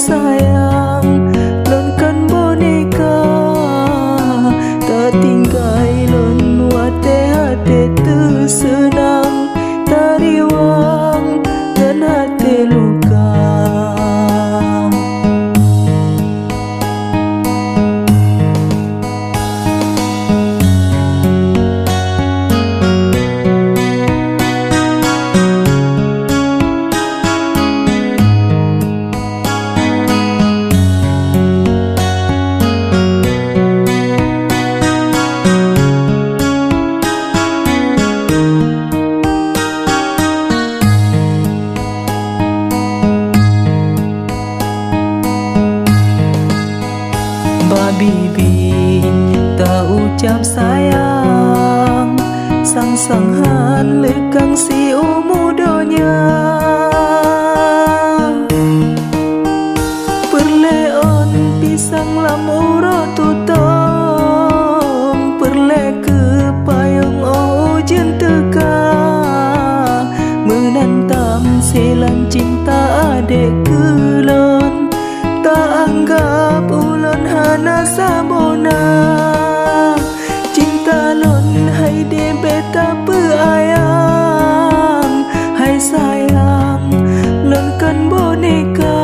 sayang lon kan boneka tak tinggal lon wate hati tersenang tariwang dan hati luka. Bibi tak ucap sayang sang-sanghan lekang si umudonya perleon pisang lam uro tutong perle ke payung oh ujian teka menantam silang cinta adek kelon tak anggap ulon hana sabona cinta lon hai de beta peayang hai sayang lon kan boneka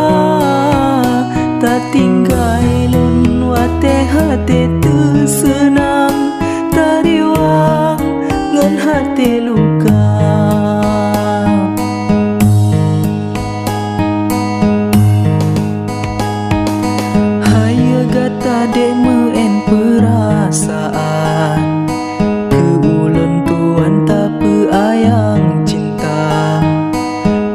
tak tinggal lon wate hati tersenang tariwang ngan hati luka. Tade meen perasaan ke ulun tuan tak peayang cinta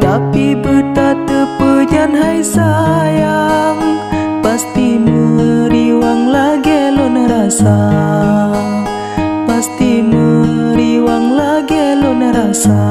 tapi beta terpejan hai sayang pasti meriwang lagi lon rasa pasti meriwang lagi lon rasa.